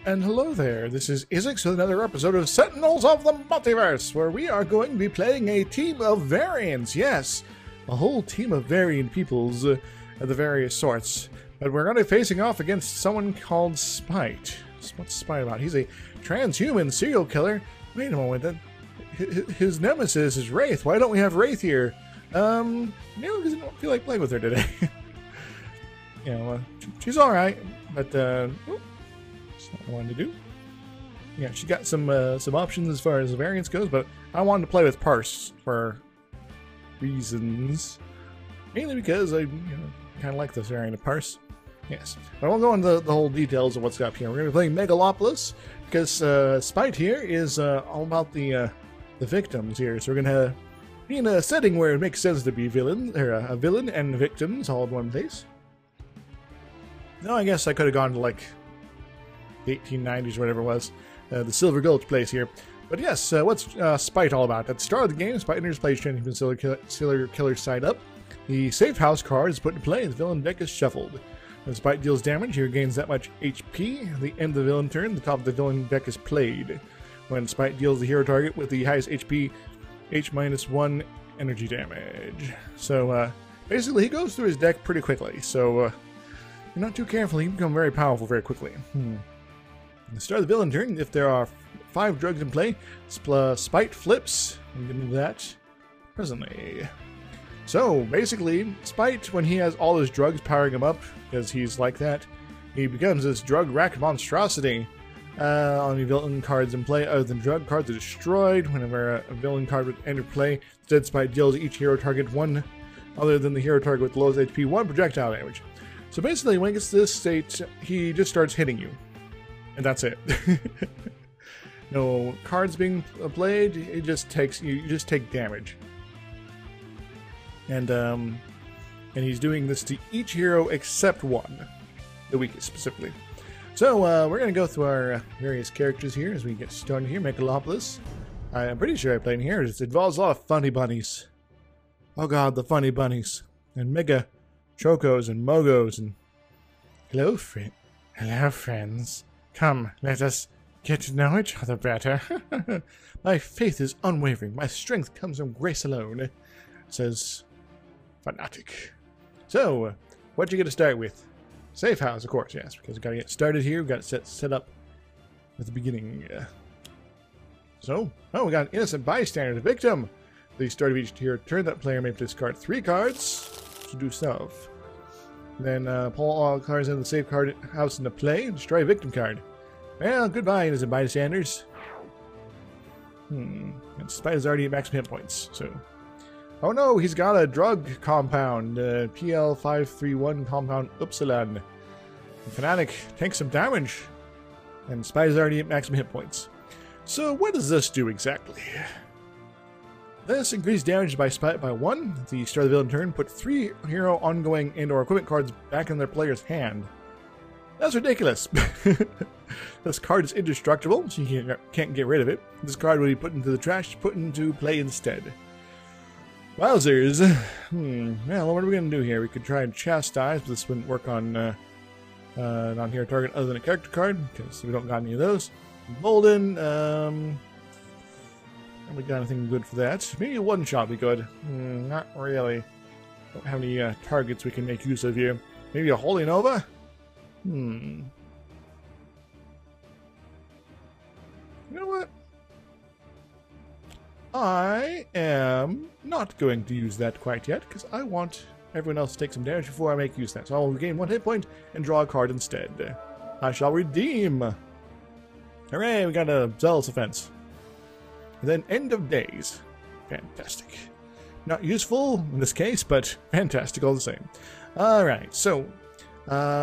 And hello there, this is DrIzixs with another episode of Sentinels of the Multiverse, where we are going to be playing a team of variants. Yes, a whole team of variant peoples of the various sorts. But we're going to be facing off against someone called Spite. What's Spite about? He's a transhuman serial killer. Wait a moment, his nemesis is Wraith. Why don't we have Wraith here? Maybe because I don't feel like playing with her today. You know, she's alright, but that's not what I wanted to do. Yeah, she got some options as far as the variance goes, but I wanted to play with Parse for reasons. Mainly because I kind of like this variant of Parse. Yes. But I won't go into the whole details of what's up here. We're going to be playing Megalopolis, because Spite here is all about the victims here. So we're going to be in a setting where it makes sense to be a villain and victims all in one place. No, I guess I could have gone to like the 1890s or whatever it was, the Silver Gulch place here. But yes, what's Spite all about? At the start of the game, Spite enters plays training from serial killer side up. The safe house card is put into play and the villain deck is shuffled. When Spite deals damage, he regains that much HP. At the end of the villain turn, the top of the villain deck is played. When Spite deals the hero target with the highest HP, H-1 energy damage. So basically he goes through his deck pretty quickly, so if you're not too careful, he can become very powerful very quickly. At the start of the villain turn, if there are 5 drugs in play, Spite flips. We'll get into that presently. So, basically, Spite, when he has all his drugs powering him up, because he's like that, he becomes this drug rack monstrosity. On the villain cards in play, other than drug cards are destroyed. Whenever a villain card would enter play, instead Spite deals each hero target one, other than the hero target with the lowest HP, 1 projectile damage. So basically, when it gets to this state, he just starts hitting you. And that's it. No cards being played, you just take damage. And he's doing this to each hero except one. The weakest, specifically. So, we're going to go through our various characters here as we get started here. Megalopolis. I'm pretty sure I played in here. It involves a lot of funny bunnies. Oh god, the funny bunnies. And Mega Chocos and Mogos and... Hello, friends. Come, let us get to know each other better. My faith is unwavering. My strength comes from grace alone, says Fanatic. So, what you get to start with? Safe house, of course, yes, because we've got to get started here. We've got it set up at the beginning. So, we got an innocent bystander, the victim. At the start of each tier turn, that player may discard 3 cards to do stuff. Then pull all cards into the safe card house into play and destroy a victim card. Well, goodbye, innocent bystanders. And Spite is already at maximum hit points, so... Oh no, he's got a drug compound, PL531 compound Upsilon. The Fanatic takes some damage, and Spite is already at maximum hit points. So what does this do exactly? This increased damage by Spite by 1. At the start of the villain turn, put 3 hero, ongoing, and/or equipment cards back in their player's hand. That's ridiculous. This card is indestructible, so you can't get rid of it. This card will be put into the trash, put into play instead. Wowzers. Well, what are we going to do here? We could try and chastise, but this wouldn't work on non-hero target other than a character card, because we don't got any of those. Bolden, we got anything good for that. Maybe a one-shot would be good. Not really. Don't have any targets we can make use of here. Maybe a Holy Nova? You know what? I am not going to use that quite yet, because I want everyone else to take some damage before I make use of that. So I will gain 1 hit point and draw a card instead. I shall redeem. Hooray, we got a Zealous Offense. And then End of Days. Fantastic. Not useful in this case, but fantastic all the same. Alright, so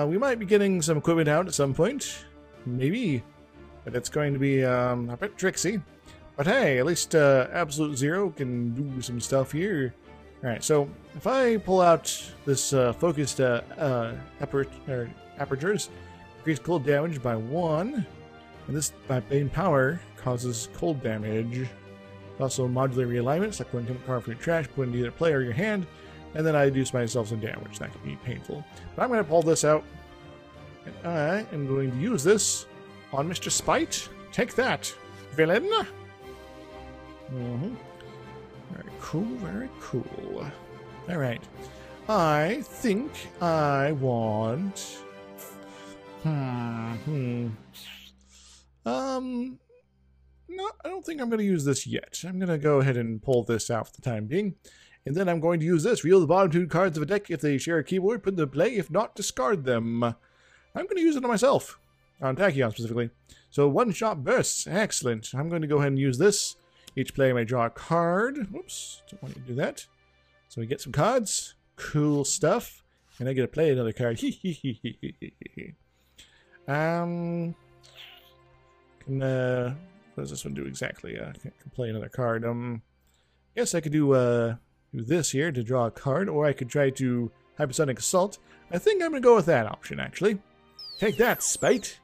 we might be getting some equipment out at some point. Maybe. But it's going to be a bit tricksy. But hey, at least Absolute Zero can do some stuff here. Alright, so if I pull out this focused apertures, increase cold damage by 1. And this, by main power, causes cold damage. Also, modular realignment, like when you come card from your trash, put into either play or your hand, and then I reduce myself some damage. That can be painful. But I'm going to pull this out, and I am going to use this on Mr. Spite. Take that, villain. Very cool, very cool. Alright. I think I want... No, I don't think I'm going to use this yet. I'm going to go ahead and pull this out for the time being. And then I'm going to use this. Reveal the bottom 2 cards of a deck if they share a keyboard. Put them into play. If not, discard them. I'm going to use it on myself. On Tachyon specifically. So one-shot bursts. Excellent. I'm going to go ahead and use this. Each player may draw a card. Whoops. Don't want to do that. So we get some cards. Cool stuff. And I get to play another card. What does this one do exactly? I can play another card. Guess I could do this here to draw a card, or I could try to Hypersonic Assault. I think I'm going to go with that option, actually. Take that, Spite!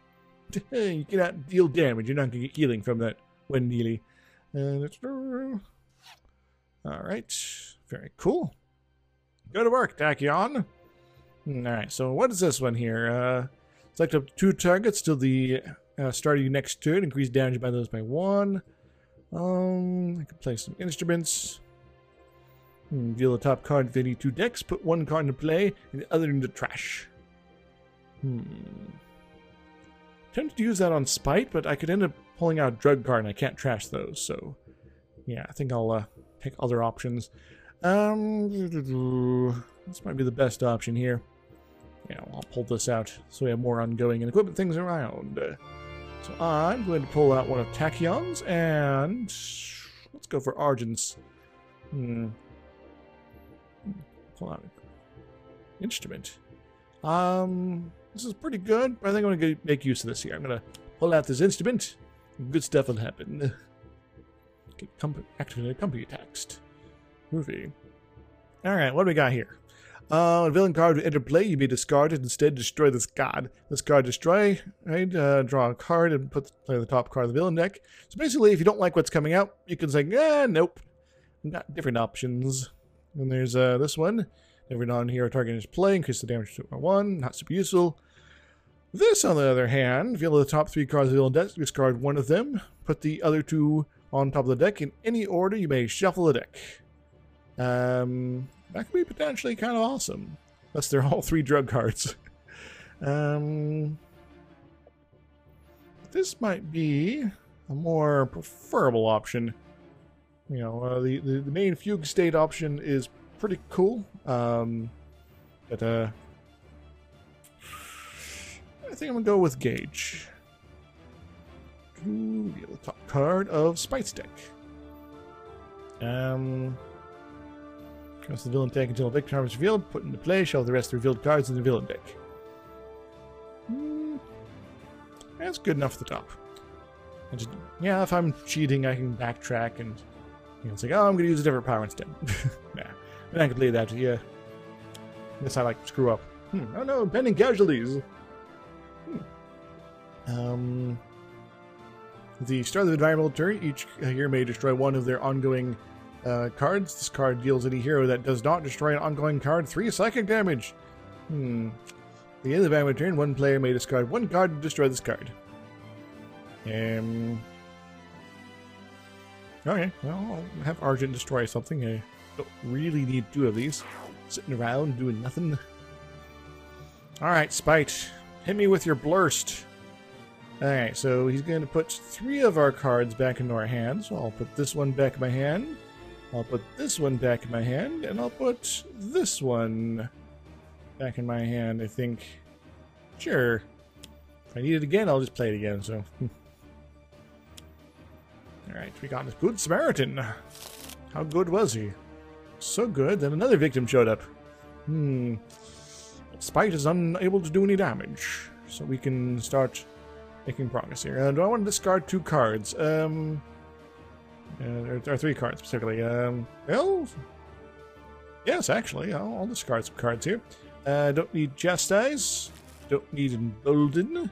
You cannot deal damage. You're not going to get healing from that when nearly. Alright. Very cool. Go to work, Tachyon. Alright, so what is this one here? Select up 2 targets till the start of your next turn. Increase damage by those by 1. I can play some instruments. Deal the top card of any 2 decks. Put 1 card into play and the other into trash. Tempted to use that on Spite, but I could end up pulling out a drug card and I can't trash those. So, yeah, I think I'll take other options. This might be the best option here. Yeah, I'll pull this out so we have more ongoing and equipment things around. So I'm going to pull out one of Tachyon's and let's go for Argent's. Pull out an instrument. This is pretty good, but I think I'm going to make use of this here. I'm going to pull out this instrument. Good stuff will happen. Get activated company text. Movie. Alright, what do we got here? A villain card would enter play, you may discard it, instead destroy this card. This card destroy, right? Draw a card and play the top card of the villain deck. So basically, if you don't like what's coming out, you can say, nope. We've got different options. And there's this one. Every non-hero target is play, increase the damage to 1, not super useful. This, on the other hand, reveal the top 3 cards of the villain deck, discard 1 of them, put the other 2 on top of the deck. In any order, you may shuffle the deck. That could be potentially kind of awesome. Unless they're all 3 drug cards. This might be a more preferable option. You know, the main fugue state option is pretty cool. But I think I'm going to go with Gauge. Ooh, the top card of Spite's deck. Cast the villain deck until a victim card is revealed. Put into play. Shuffle the rest of the revealed cards in the villain deck. That's good enough for the top. Yeah, if I'm cheating, I can backtrack and it's like, oh, I'm going to use a different power instead. Nah, I'm not going to play that. Yeah, guess I like to screw up. Oh no, pending casualties. The start of the environmental turn, each hero may destroy 1 of their ongoing cards. This card deals any hero that does not destroy an ongoing card 3 psychic damage. At the end of the environmental turn, 1 player may discard 1 card to destroy this card. Okay, well, I'll have Argent destroy something. I don't really need 2 of these. Sitting around doing nothing. Alright, Spite. Hit me with your blurst. Alright, so he's going to put 3 of our cards back into our hands. So I'll put this one back in my hand. I'll put this one back in my hand. And I'll put this one back in my hand, I think. Sure. If I need it again, I'll just play it again, so... Alright, we got this Good Samaritan. How good was he? So good that another victim showed up. Spite is unable to do any damage. So we can start making progress here. Do I want to discard 2 cards? There are 3 cards specifically. Well, yes, actually, I'll discard some cards here. Don't need Chastise. Don't need Embolden.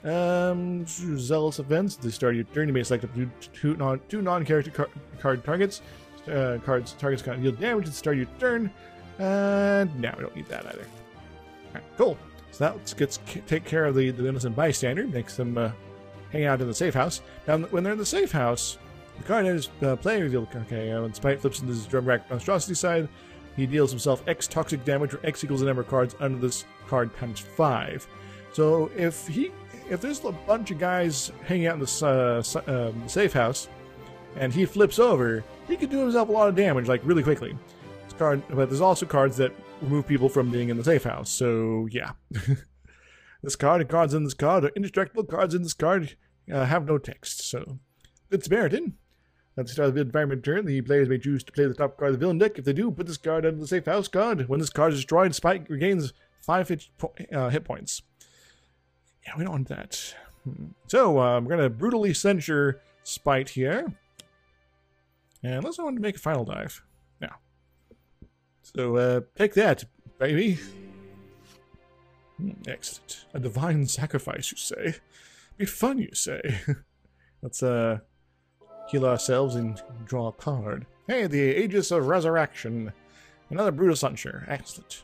Zealous Events. At the start of your turn, you may select up to 2 non-character card targets. Targets can't deal damage at the start of your turn. No, we don't need that either. Alright, cool. So that take care of the innocent bystander. Makes them hang out in the safe house. Now, when they're in the safe house, the card is playing reveal. Okay, when Spite flips into his drum rack monstrosity side, he deals himself X toxic damage, where X equals the number of cards under this card times 5. So if there's a bunch of guys hanging out in the safe house, and he flips over, he could do himself a lot of damage, like really quickly. But there's also cards that remove people from being in the safe house. So yeah, this card and cards in this card are indestructible. Cards in this card have no text. So good Samaritan. At the start of the environment turn, the players may choose to play the top card of the villain deck. If they do, put this card under the safe house card. When this card is destroyed, Spike regains 5 hit points. Yeah, we don't want that. So I'm going to brutally censure Spite here. And unless I want to make a final dive. Now. So take that, baby. Excellent. A divine sacrifice, you say? Be fun, you say? Let's heal ourselves and draw a card. Hey, the Aegis of Resurrection. Another brutal censure. Excellent.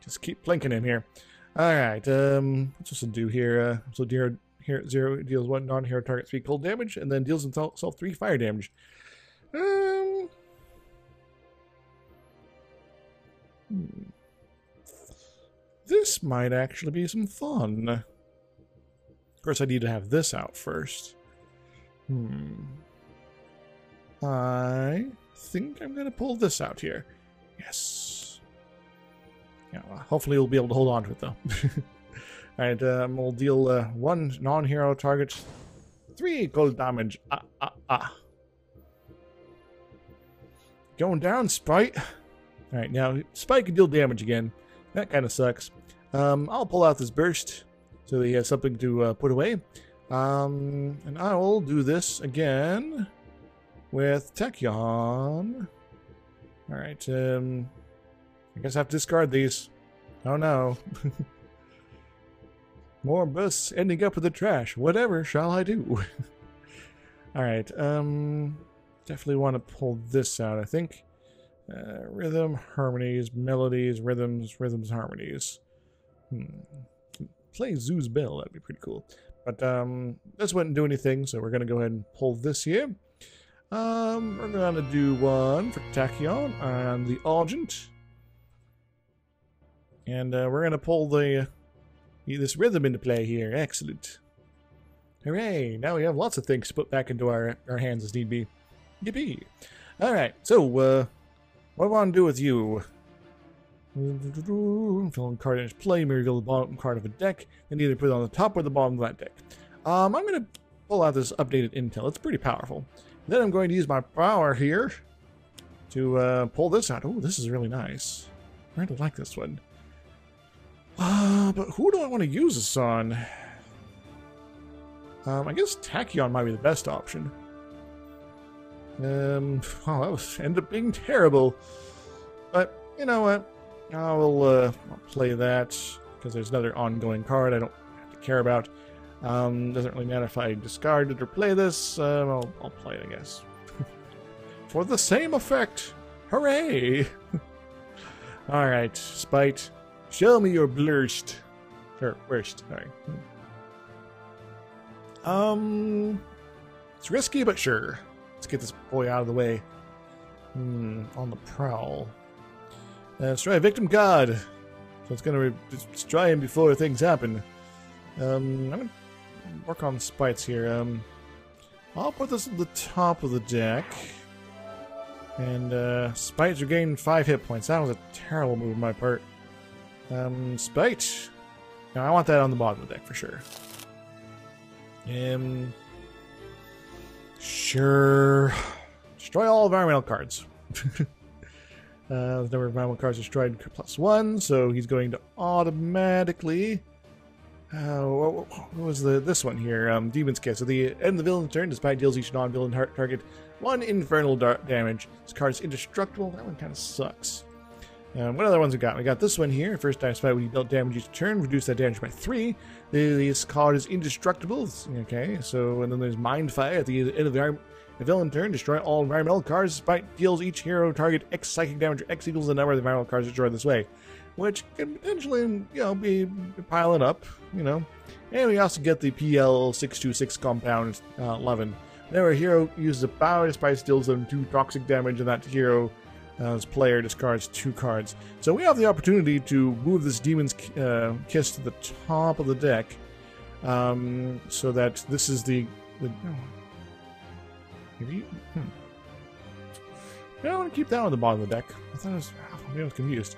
Just keep blinking him here. Alright, what's this to do here? So Zero deals 1 non-hero target 3 cold damage, and then deals himself 3 fire damage. This might actually be some fun. Of course, I need to have this out first. I think I'm going to pull this out here. Yes. Yeah, well, hopefully we'll be able to hold on to it, though. Alright, we'll deal 1 non-hero target 3 cold damage. Going down, Spite. Alright, now, Spite can deal damage again. That kind of sucks. I'll pull out this burst so that he has something to put away. And I will do this again with Tachyon. Alright, I guess I have to discard these. Oh no. More bursts ending up with the trash. Whatever shall I do? Alright, definitely want to pull this out, I think. Rhythm, harmonies, melodies, rhythms, harmonies. Play Zoo's Bell, that'd be pretty cool. But this wouldn't do anything, so we're going to go ahead and pull this here. We're going to do one for Tachyon and the Argent. And we're going to pull this rhythm into play here. Excellent. Hooray! Now we have lots of things to put back into our hands as need be. Yippee! Alright, so what do I want to do with you? Fill in card in play, maybe reveal the bottom card of a deck, and either put it on the top or the bottom of that deck. I'm going to pull out this updated intel. It's pretty powerful. Then I'm going to use my power here to pull this out. Oh, this is really nice. I really like this one. But who do I want to use this on? I guess Tachyon might be the best option. Oh, that was ended up being terrible. But, you know what? I'll play that, because there's another ongoing card I don't have to care about. Doesn't really matter if I discard it or play this. I'll play it, I guess. For the same effect! Hooray! Alright, Spite. Show me your blurst. Or worst, sorry. It's risky, but sure. Let's get this boy out of the way. On the prowl. Destroy a victim god. So it's gonna destroy him before things happen. I'm gonna work on Spites here. I'll put this at the top of the deck. And Spites regain 5 hit points. That was a terrible move on my part. Spite. Now I want that on the bottom of the deck for sure. Sure. Destroy all environmental cards. The number of environmental cards destroyed +1, so he's going to automatically. What was this one here? Demon's Kiss. At the end of the villain's turn, despite deals each non-villain target 1 infernal damage. This card is indestructible. That one kind of sucks. What other ones we got? We got this one here. First time Spite, when you dealt damage each turn, reduce that damage by 3. This card is indestructible. Okay, so, and then there's Mind Fire. At the end of the villain turn, destroy all environmental cards. Spite deals each hero target X psychic damage, or X equals the number of the environmental cards destroyed this way. Which can potentially, you know, be piling up, you know. And we also get the PL626 compound 11. Whenever a hero uses a power, despite deals them 2 toxic damage, and that hero's player discards 2 cards. So we have the opportunity to move this Demon's Kiss to the top of the deck, so that this is the maybe. I want to keep that on the bottom of the deck. I thought maybe I was confused.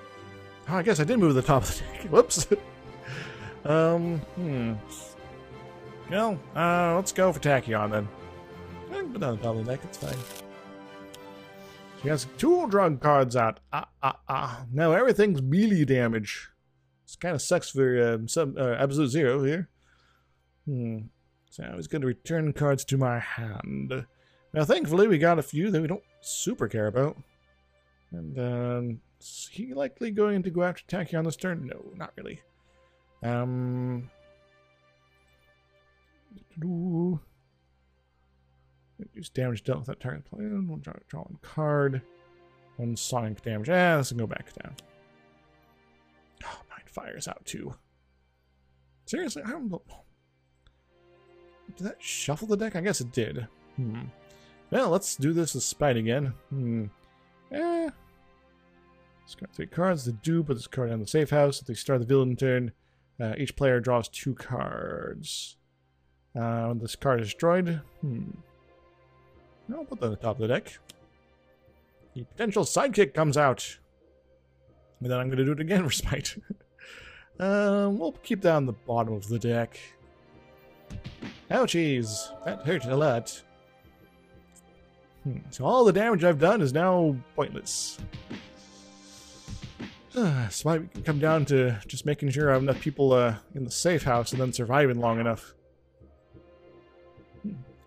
Oh, I guess I did move to the top of the deck. Whoops. Well, let's go for Tachyon then. I can put that on the top of the deck. It's fine. She has 2 drug cards out. Now everything's melee damage. This kind of sucks for Absolute Zero here. So I was going to return cards to my hand. Now, thankfully, we got a few that we don't super care about. And, is he likely going to go after Tachyon this turn? No, not really. Use damage dealt with that target player. We'll draw 1 card. 1 sonic damage. This will go back down. Oh, Mind Fire's out too. Seriously, I don't know. Did that shuffle the deck? I guess it did. Well, let's do this with Spite again. Discard 3 cards. The dupe, put this card on the safe house. At the start of the villain turn, each player draws 2 cards. When this card is destroyed, I'll put that on the top of the deck. The potential sidekick comes out. And then I'm going to do it again for Spite. We'll keep that on the bottom of the deck. Ouchies! That hurt a lot. So all the damage I've done is now pointless. Spite can come down to just making sure I have enough people in the safe house and then surviving long enough.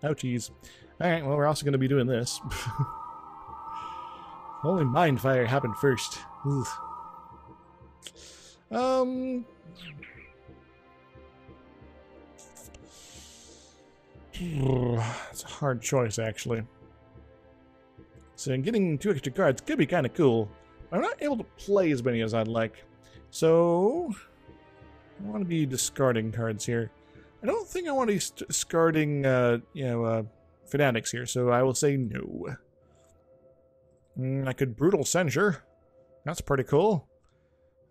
Ouchies. Alright, well, we're also going to be doing this. Only Mind Fire happened first. It's a hard choice, actually. So getting 2 extra cards could be kind of cool. I'm not able to play as many as I'd like. So I want to be discarding cards here. I don't think I want to be discarding, Fanatics here, so I will say no. I could Brutal Censure. That's pretty cool.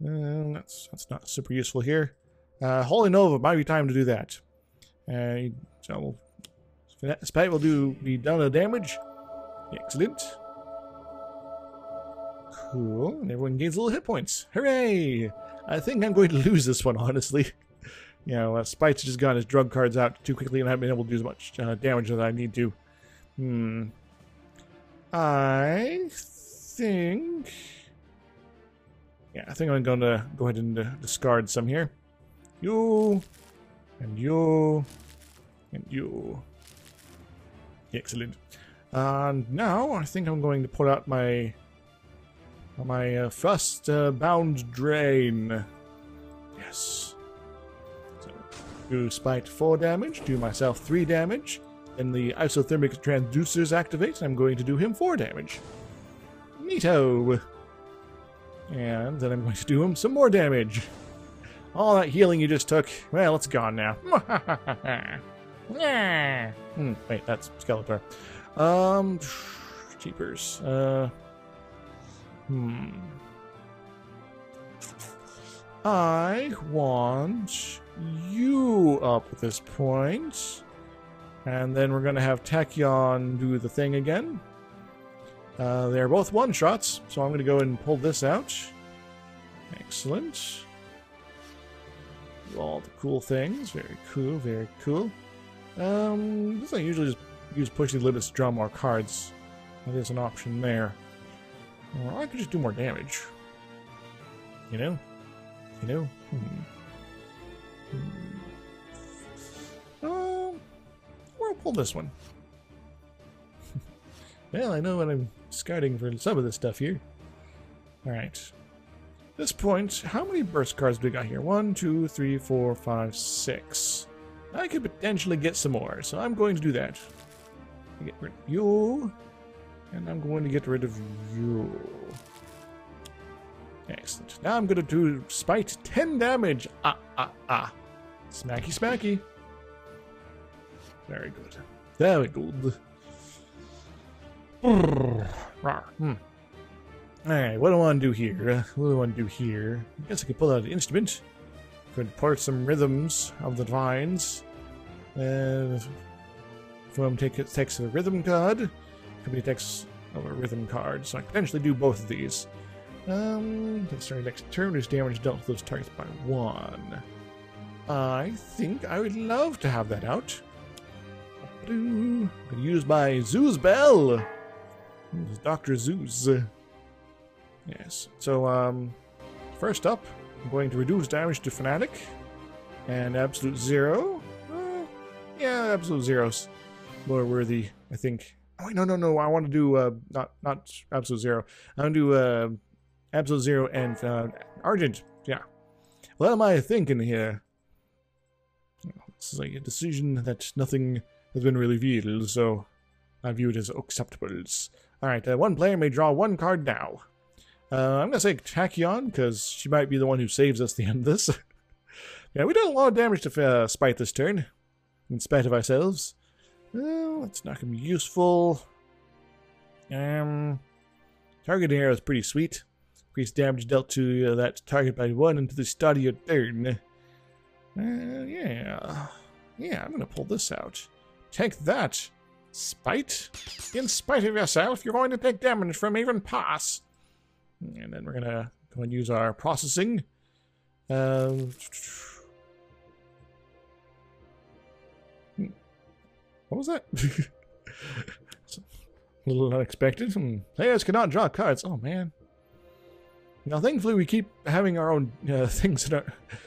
That's not super useful here. Holy Nova might be time to do that. So Spite will be done the damage. Excellent. Cool. And everyone gains little hit points. Hooray! I think I'm going to lose this one, honestly. Spite's just got his drug cards out too quickly and I haven't been able to do as much damage as I need to. I think I'm going to go ahead and discard some here. You, and you, and you. Excellent. Now I think I'm going to put out my Frost Bound Drain. Yes. So do Spite 4 damage, do myself 3 damage. Then the Isothermic Transducers activate, and I'm going to do him 4 damage. Neato! And then I'm going to do him some more damage. All that healing you just took, well, it's gone now. Wait, that's Skeletor. Cheapers. I want you up at this point. And then we're going to have Tachyon do the thing again. They're both one-shots, so I'm going to go and pull this out. Excellent. Do all the cool things. Very cool, very cool. This I usually just use pushing limits to draw more cards. That is an option there. Or I could just do more damage. Or I'll pull this one. Well, I know what I'm discarding for some of this stuff here. Alright. At this point, how many burst cards do we got here? 1, 2, 3, 4, 5, 6. I could potentially get some more, so I'm going to do that. Get rid of you. And I'm going to get rid of you. Excellent. Now I'm going to do Spite 10 damage. Smacky, smacky. Very good. Very good. Alright, what do I want to do here? What do I want to do here? I guess I could pull out an instrument. Could part some rhythms of the divines. From takes a rhythm card. Could be text of a rhythm card. So I could potentially do both of these. Starting next turn, reduce damage dealt to those targets by 1. I think I would love to have that out. Used by Zeus Bell. Dr. Zeus. Yes. So, first up, I'm going to reduce damage to Fanatic. And Absolute Zero. Yeah, Absolute Zero's more worthy, I think. Oh, wait, no. I want to do, not Absolute Zero. I want to do, Absolute Zero and, Argent. Yeah. What am I thinking here? This is like a decision that nothing has been revealed, so I view it as acceptables. Alright, one player may draw 1 card now. I'm gonna say Tachyon, because she might be the one who saves us at the end of this. Yeah, we did a lot of damage to Spite this turn, in spite of ourselves. Well, it's not gonna be useful. Target arrow is pretty sweet. Increase damage dealt to that target by 1 until the start of your turn. Yeah, I'm gonna pull this out. Take that, Spite. In spite of yourself, you're going to take damage from even pass. And then we're gonna go and use our processing. What was that? It's a little unexpected. Players cannot draw cards. Oh man. Now, thankfully, we keep having our own things that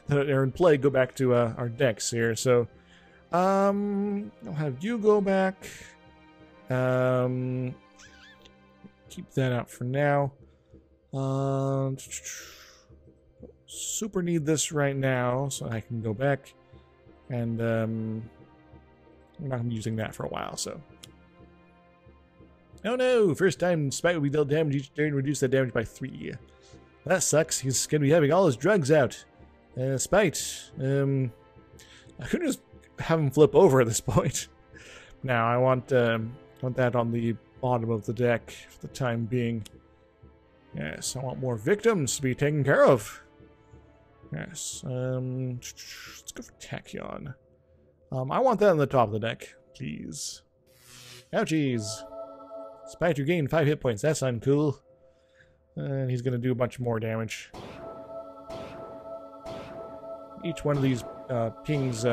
are in play go back to our decks here. So, I'll have you go back. Keep that out for now. Super need this right now, so I can go back. And we're not going to be using that for a while, so. Oh no! First time Spite will be dealt damage each turn, reduce that damage by 3. That sucks. He's going to be having all his drugs out. Spite. I could just have him flip over at this point. Now, I want that on the bottom of the deck for the time being. Yes, I want more victims to be taken care of. Yes. Let's go for Tachyon. I want that on the top of the deck, please. Ouchies. Spite, you gain 5 hit points. That's uncool. And he's going to do a bunch more damage. Each one of these pings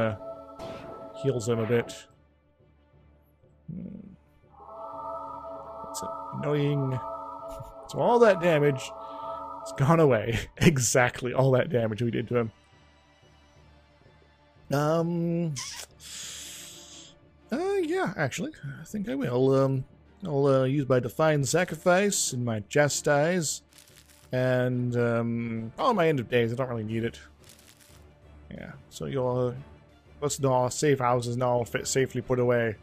heals him a bit. It's annoying. So all that damage has gone away. Exactly all that damage we did to him. Yeah, actually, I think I will. I'll use my Define Sacrifice and my Chastise. And, all my End of Days. I don't really need it. Yeah, so you'll, let's do all safe houses and all fit safely put away.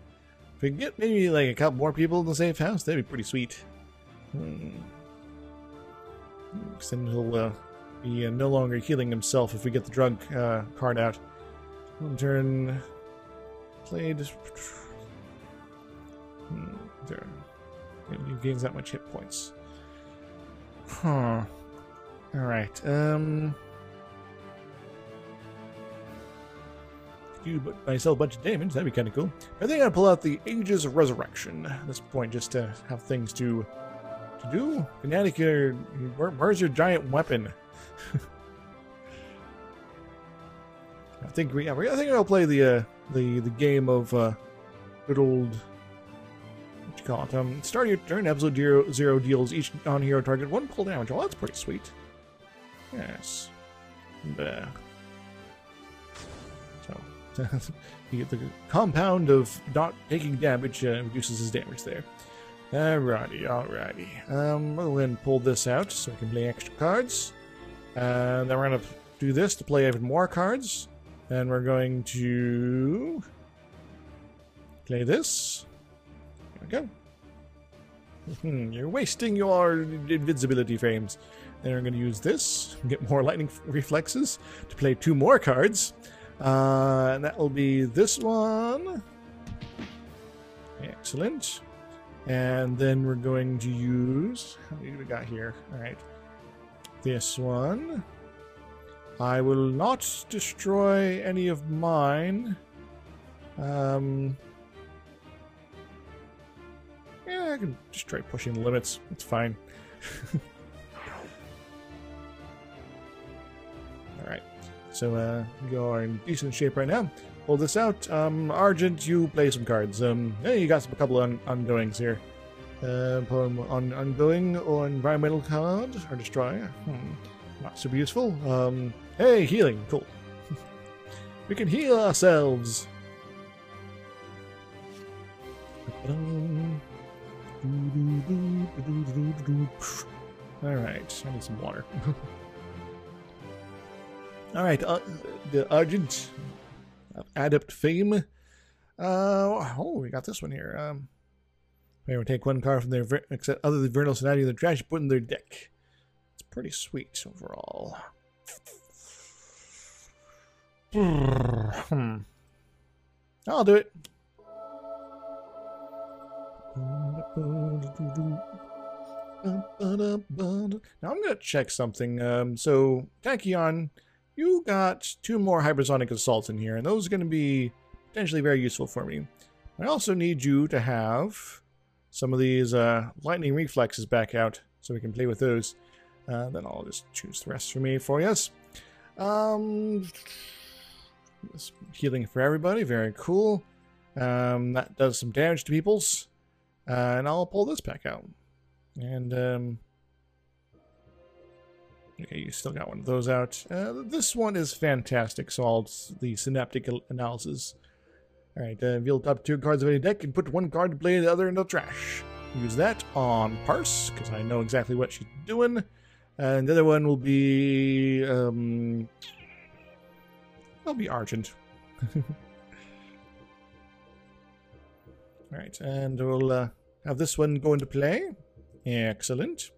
If we can get maybe like a couple more people in the safe house, that'd be pretty sweet. Then he'll be no longer healing himself if we get the drug card out. One turn played. There. He gains that much hit points. Huh. Alright, do myself a bunch of damage, that'd be kinda cool. I think I'll pull out the Ages of Resurrection at this point, just to have things to do. Fanatic, where's your giant weapon? I think I'll play the game of good old, what you call it? Start your turn, Absolute Zero deals each non-hero target 1 pull damage. Oh, that's pretty sweet. Yes. And, so you get the compound of not taking damage, reduces his damage there. Alrighty. We'll go ahead and pull this out so we can play extra cards. Then we're going to do this to play even more cards. And we're going to play this. There we go. You're wasting your invincibility frames. Then we're going to use this, get more lightning reflexes, to play 2 more cards. And that will be this one. Excellent. And then we're going to use... How many do we got here? Alright. This one. I will not destroy any of mine. Yeah, I can just try pushing the limits. It's fine. Alright. So, you are in decent shape right now. Pull this out. Argent, you play some cards. Hey, you got a couple of ongoings here. On ongoing or environmental card or destroy. Not super useful. Hey, healing. Cool. We can heal ourselves. Alright, I need some water. Alright, the Argent Adept Fame. Oh, we got this one here. They will take one card from their except other than Vernal Scenario in the trash, put in their deck. It's pretty sweet overall. I'll do it. Now I'm gonna check something. So Tachyon, you got 2 more hypersonic assaults in here, and those are going to be potentially very useful for me. I also need you to have some of these lightning reflexes back out, so we can play with those. Then I'll just choose the rest for me for us. Healing for everybody, very cool. That does some damage to people's. And I'll pull this back out. And, okay, you still got one of those out. This one is fantastic, so I'll the synaptic analysis. Alright, reveal top 2 cards of any deck and put 1 card to play the other in the trash. Use that on Parse, because I know exactly what she's doing. And the other one will be, it'll be Argent. Alright, and we'll have this one go into play. Excellent.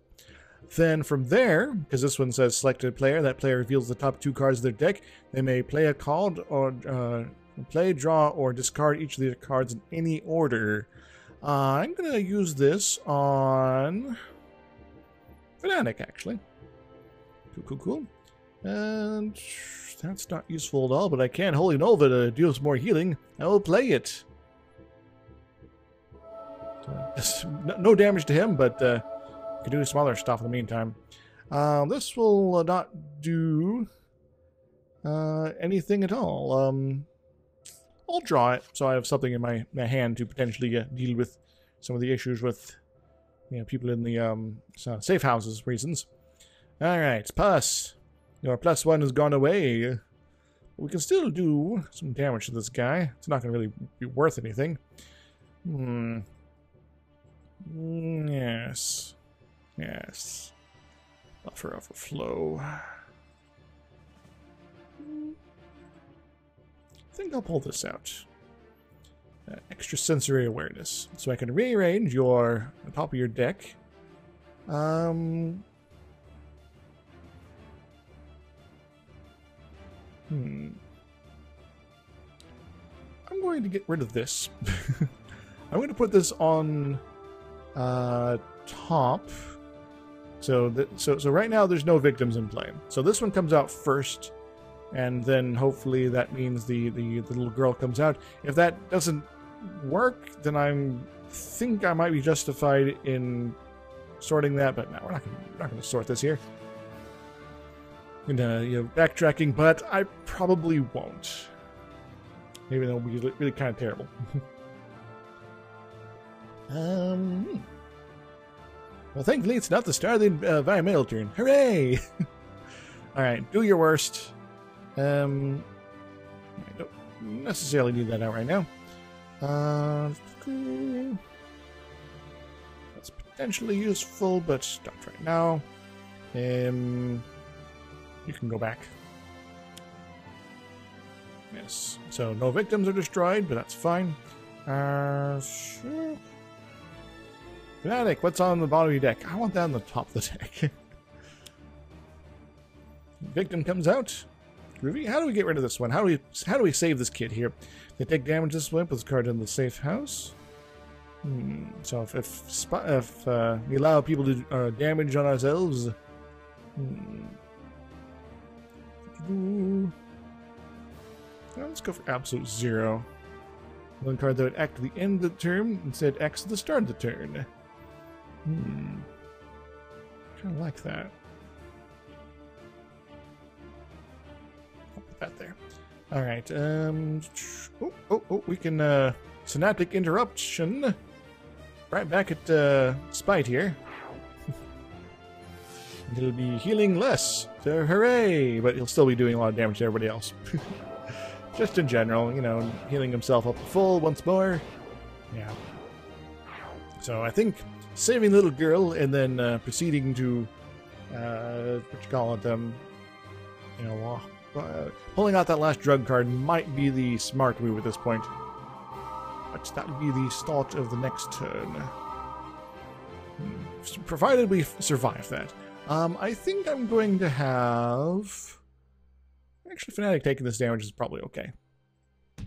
Then from there, because this one says select a player, that player reveals the top 2 cards of their deck. They may play a card or play, draw, or discard each of their cards in any order. I'm going to use this on Fnatic, actually. Cool. And that's not useful at all, but I can Holy Nova to deal some more healing. I will play it. No damage to him, but can do smaller stuff in the meantime. This will not do anything at all. I'll draw it, so I have something in my hand to potentially deal with some of the issues with people in the safe houses reasons. Alright, pass. Your +1 has gone away. We can still do some damage to this guy. It's not going to really be worth anything. Yes. Buffer overflow. I think I'll pull this out. Extra sensory awareness. So I can rearrange the top of your deck. I'm going to get rid of this. I'm going to put this on top. So right now there's no victims in play. So this one comes out first, and then hopefully that means the little girl comes out. If that doesn't work, then I think I might be justified in sorting that, but no, we're not going to sort this here. And backtracking, but I probably won't. Maybe that'll be really kind of terrible. Well, thankfully it's not the start of the environmental turn. Hooray! Alright, do your worst. I don't necessarily need that out right now. That's potentially useful, but not right now. You can go back. Yes. So no victims are destroyed, but that's fine. Sure. Fnatic, what's on the bottom of your deck? I want that on the top of the deck. Victim comes out. groovy. How do we get rid of this one? How do we save this kid here? They take damage this way, put this card in the safe house. So if we allow people to damage on ourselves, let's go for absolute 0. One card that would act at the end of the turn instead acts at the start of the turn. Kind of like that. I'll put that there. All right. We can synaptic interruption. Right back at Spite here. It'll be healing less. So hooray! But he'll still be doing a lot of damage to everybody else. Just in general, you know, healing himself up to full once more. Yeah. So I think saving the little girl and then proceeding to, what you call it, you know, pulling out that last drug card might be the smart move at this point. But that would be the start of the next turn. Provided we survive that. I think I'm going to have... Actually, Fnatic taking this damage is probably okay.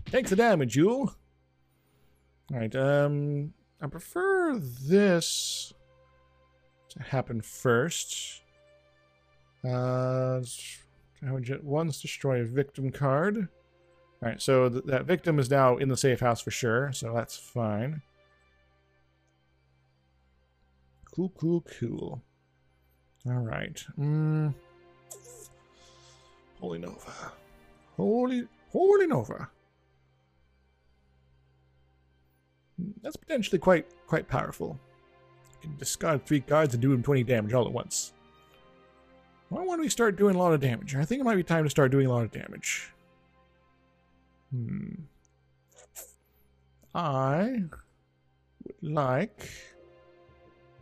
Take the damage, Yule! Alright, I prefer this to happen first. Once destroy a victim card. Alright, so that victim is now in the safe house for sure, so that's fine. Cool. Alright. Holy Nova. Holy Nova. That's potentially quite powerful. You can discard 3 cards and do him 20 damage all at once. Why don't we start doing a lot of damage? I think it might be time to start doing a lot of damage. I would like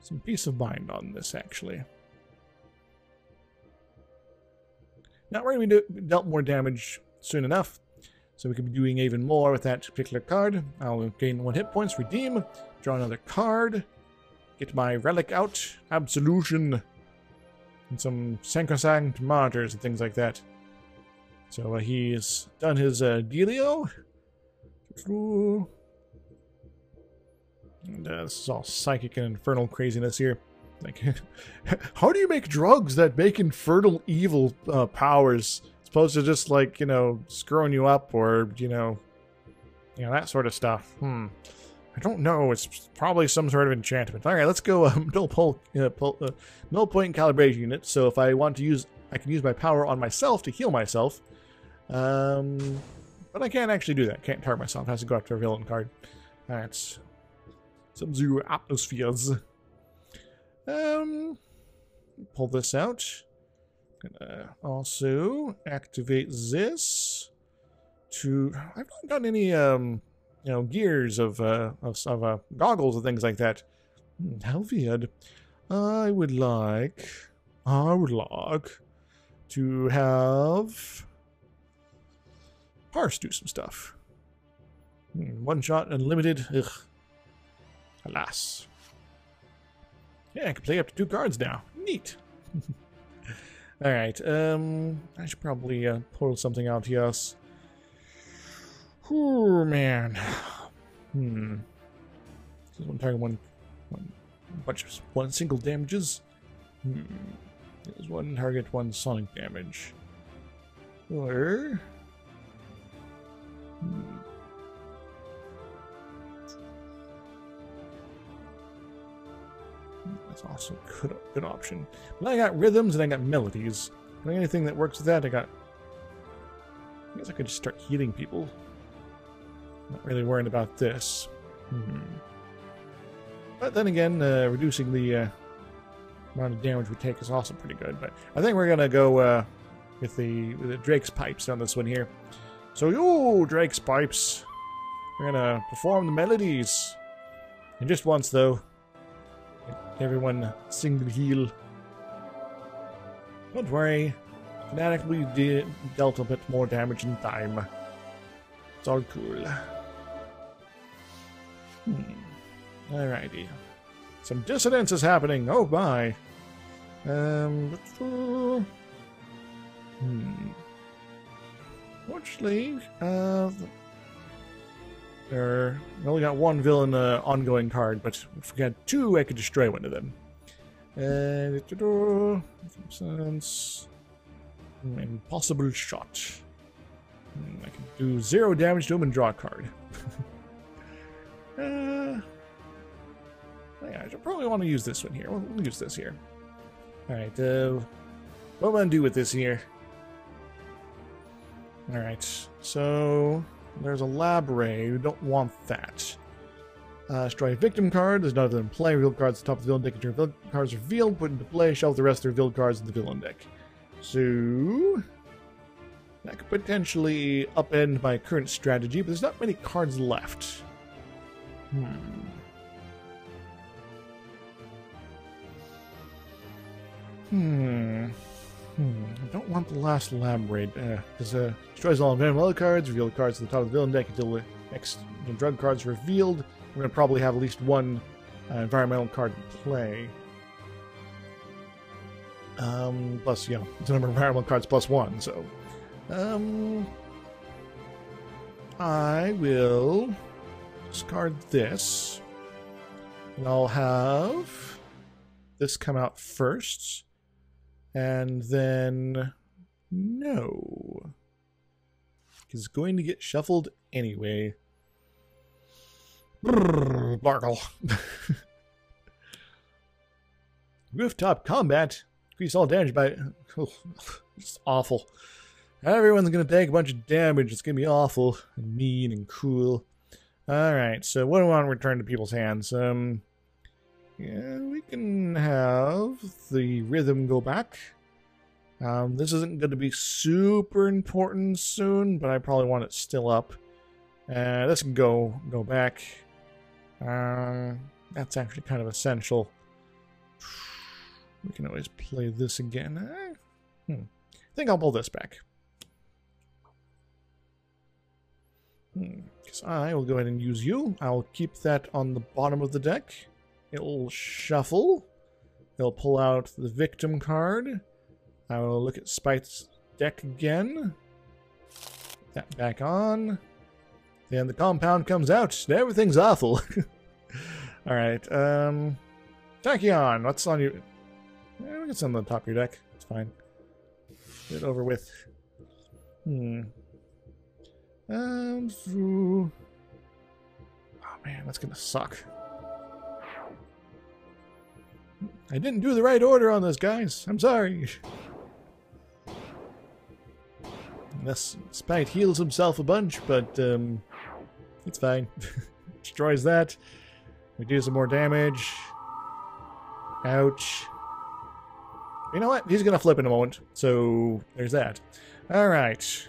some peace of mind on this, actually. Now we're going to be dealt more damage soon enough, so we could be doing even more with that particular card. I'll gain 1 hit points, redeem, draw another card, get my relic out, absolution, and some sacrosanct martyrs and things like that. So he's done his dealio. And this is all psychic and infernal craziness here. Like, how do you make drugs that make infernal evil powers? As opposed to just, like, you know, screwing you up or, you know, that sort of stuff. I don't know. It's probably some sort of enchantment. All right, let's go null point calibration unit. So if I want to use, I can use my power on myself to heal myself. But I can't actually do that. Can't target myself. It has to go after a villain card. All right. Some Zero atmospheres. Pull this out. Gonna also activate this to. I've not gotten any you know, gears of goggles and things like that. How weird. I would like to have Parse do some stuff. One shot, unlimited. Ugh. Alas. Yeah, I can play up to 2 cards now. Neat. Alright, I should probably pull something out here. Oh, man. This one target one single damages. There's 1 target, 1 sonic damage. Or... That's also a good option. But I got rhythms and I got melodies. Anything that works with that, I guess I could just start healing people. Not really worrying about this. But then again, reducing the amount of damage we take is also pretty good. But I think we're gonna go with the Drake's pipes on this one here. So, yo, Drake's pipes. We're gonna perform the melodies. And just once, though. Everyone single heal. Don't worry. Fnatic will be dealt a bit more damage in time. It's all cool. Alrighty. Some dissonance is happening. Oh my. Fortunately, we only got one villain ongoing card, but if we had two, I could destroy one of them. Impossible shot. I can do 0 damage to him and draw a card. Yeah, I probably want to use this one here. We'll use this here. Alright, what am I going to do with this here? Alright, so there's a lab ray. We don't want that. Destroy a victim card. There's none of them in play. Reveal cards at the top of the villain deck. Until villain cards revealed, put into play. Shelf the rest of the revealed cards in the villain deck. So that could potentially upend my current strategy, but there's not many cards left. I don't want the last lab raid, because destroys all environmental cards, reveal cards at the top of the villain deck until the next drug cards revealed. We're going to probably have at least one environmental card in play. Plus, you know, it's a number of environmental cards plus 1, so... I will discard this, and I'll have this come out first, and then no, it's going to get shuffled anyway. Barkle. Rooftop combat. Increase all damage by... Oh, it's awful. Everyone's going to take a bunch of damage. It's going to be awful and mean and cruel. Alright, so what do I want to return to people's hands? Yeah, we can have the rhythm go back. This isn't going to be super important soon, but I probably want it still up. This can go back. That's actually kind of essential. We can always play this again. I think I'll pull this back. Because I will go ahead and use you. I'll keep that on the bottom of the deck. It'll shuffle. It'll pull out the victim card. I will look at Spite's deck again. Put that back on. Then the compound comes out. Everything's awful. Alright, Tachyon, what's on your... Yeah, we get some on the top of your deck. It's fine. Get it over with. Oh man, that's gonna suck. I didn't do the right order on this, guys. I'm sorry. Unless Spite heals himself a bunch, but it's fine. Destroys that. We do some more damage. Ouch. You know what? He's gonna flip in a moment, so there's that. Alright.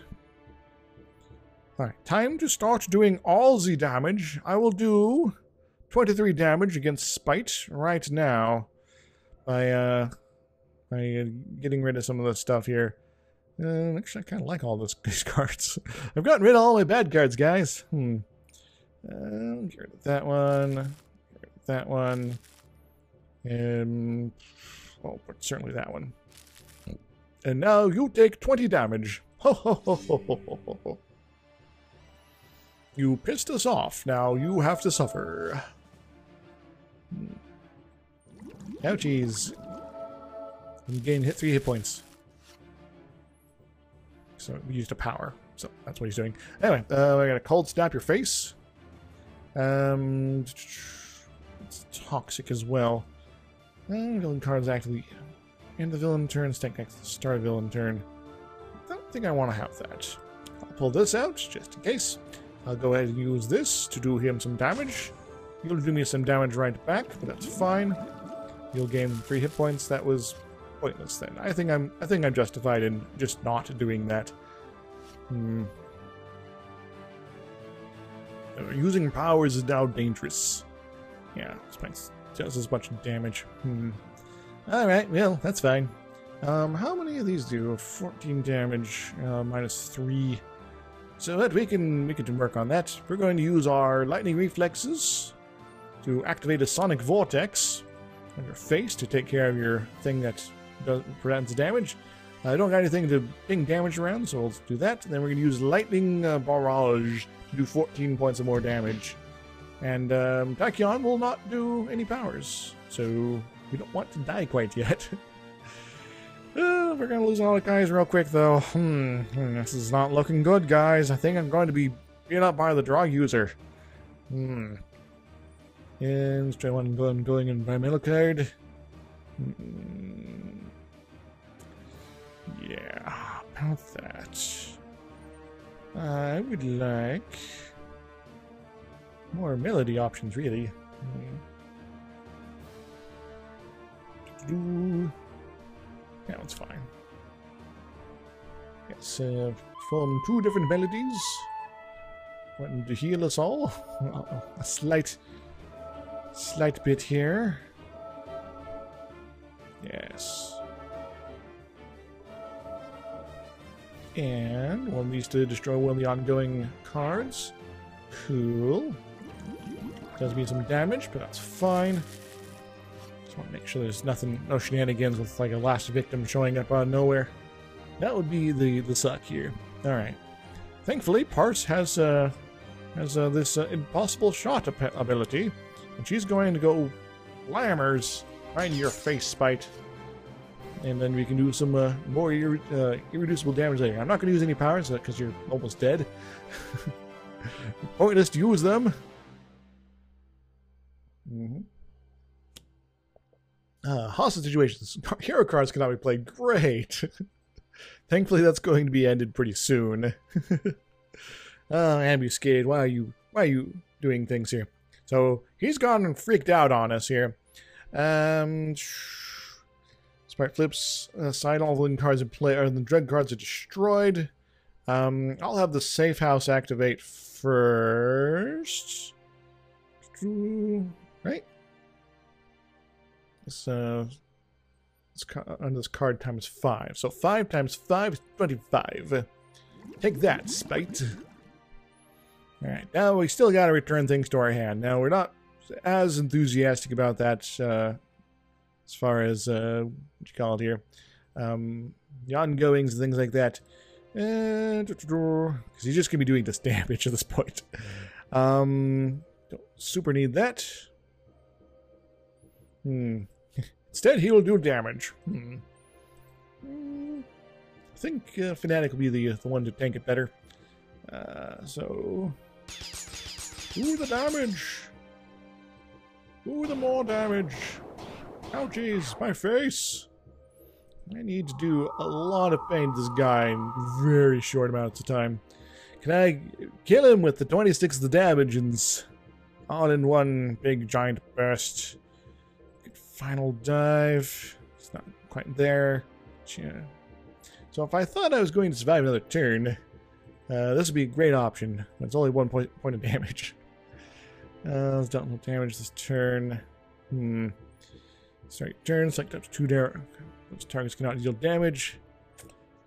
Alright, time to start doing all the damage. I will do 23 damage against Spite right now by getting rid of some of the stuff here. Actually, I kind of like all these cards. I've gotten rid of all my bad cards, guys. Get rid of that one. Get rid of that one. Oh, but certainly that one. And now you take 20 damage. Ho ho ho ho ho ho ho. You pissed us off. Now you have to suffer. Ouchies. You gain 3 hit points. So we used a power. So that's what he's doing. Anyway, we're gonna cold snap your face. It's toxic as well. Villain cards actively end the villain turn, stack next to the start of villain turn. I don't think I want to have that. I'll pull this out just in case. I'll go ahead and use this to do him some damage. He'll do me some damage right back, but that's fine. He'll gain 3 hit points. That was pointless then. I think I'm justified in just not doing that. Using powers is now dangerous. Yeah, Spikes does as much damage. Alright, well, that's fine. How many of these do? 14 damage, minus 3. So that we can work on that. We're going to use our lightning reflexes to activate a sonic vortex on your face to take care of your thing that prevents damage. I don't got anything to ping damage around, so let's do that. And then we're going to use Lightning Barrage to do 14 points of more damage. And Tachyon will not do any powers, so we don't want to die quite yet. We're going to lose all the guys real quick, though. This is not looking good, guys. I think I'm going to be beat up by the drug user. And let's try one going environmental card. Yeah, about that. I would like more melody options, really. Yeah, that's fine. Yes, form 2 different melodies. Wanting to heal us all. A slight bit here. Yes. And one needs to destroy one of the ongoing cards. Cool. Does me some damage, but that's fine. Just want to make sure there's no shenanigans with like a last victim showing up out of nowhere. That would be the suck here. All right. Thankfully, Parse has this impossible shot ability, and she's going to go lammers right in your face, Spite. And then we can do some more irreducible damage later. I'm not going to use any powers because you're almost dead. Pointless to use them. Hostage situations. Hero cards cannot be played. Great. Thankfully, that's going to be ended pretty soon. Ambuscade, why are you doing things here? So he's gone and freaked out on us here. Smart flips aside all the cards in play, or the drug cards are destroyed. I'll have the safe house activate first. Right? It's under this card times 5. So 5 times 5 is 25. Take that, Spite. Alright, now we still gotta return things to our hand. Now, we're not as enthusiastic about that as far as, what you call it here, the ongoings and things like that. Because he's just gonna be doing this damage at this point. Don't super need that. Instead, he will do damage. I think Fnatic will be the one to tank it better. So... Ooh, the damage! Ooh, the more damage! Ouchies, my face! I need to do a lot of pain to this guy in very short amounts of time. Can I kill him with the 26 of the damage and all in one big giant burst? Final dive. It's not quite there. Yeah. So if I thought I was going to survive another turn, this would be a great option. It's only 1 point of damage. Let's don't damage this turn. Start your turn. Select up to 2 there. Those targets cannot deal damage.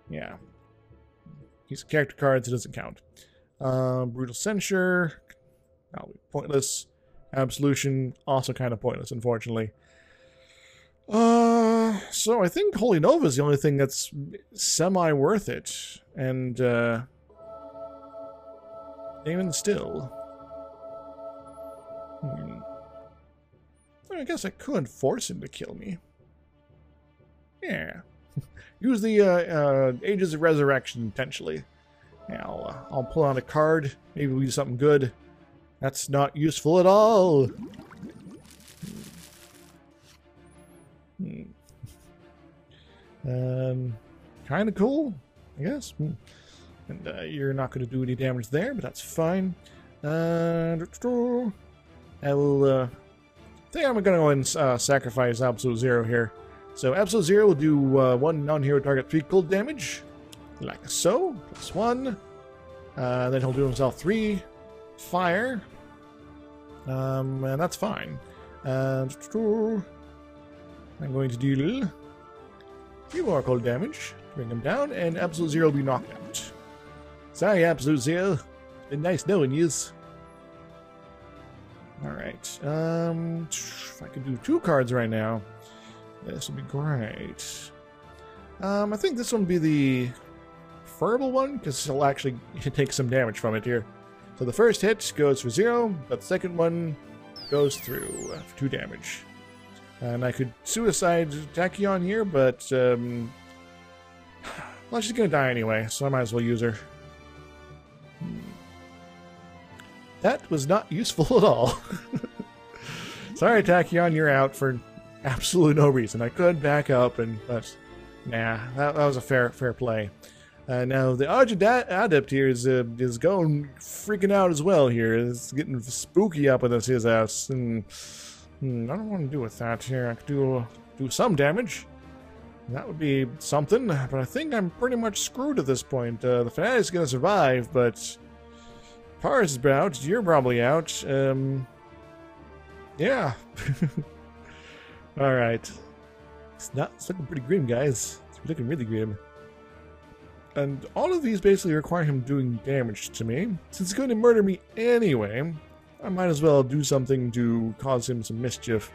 Yeah. Use character cards, it doesn't count. Brutal Censure. That'll be pointless. Absolution, also kind of pointless, unfortunately. So I think Holy Nova is the only thing that's semi-worth it. And, even still. I guess I could force him to kill me. Yeah. Use the, Ages of Resurrection intentionally. Yeah, I'll pull out a card. Maybe we'll do something good. That's not useful at all. Kind of cool, I guess. And you're not going to do any damage there, but that's fine. I will, think I'm going to go and sacrifice Absolute Zero here. So Absolute Zero will do 1 non-hero target 3 cold damage, like so, +1. Then he'll do himself 3 fire, and that's fine. I'm going to deal 3 more cold damage, bring him down, and Absolute Zero will be knocked out. Sorry, Absolute Zero. It's been nice knowing yous. Alright, if I could do 2 cards right now, this would be great. I think this one will be the verbal one, because he'll actually take some damage from it here. So the first hit goes for 0, but the second one goes through for 2 damage. And I could suicide Tachyon here, but well, she's gonna die anyway, so I might as well use her. That was not useful at all. Sorry, Tachyon, you're out for absolutely no reason. I could back up, but nah, that was a fair play. Now the Argent Adept here is going freaking out as well here. It's getting spooky up with his ass, and I don't want to do with that here. I could do some damage. That would be something, but I think I'm pretty much screwed at this point. The Fanatic's gonna survive, but Paris is out. You're probably out. Yeah. All right. It's looking pretty grim, guys. It's looking really grim. And all of these basically require him doing damage to me. Since he's going to murder me anyway, I might as well do something to cause him some mischief.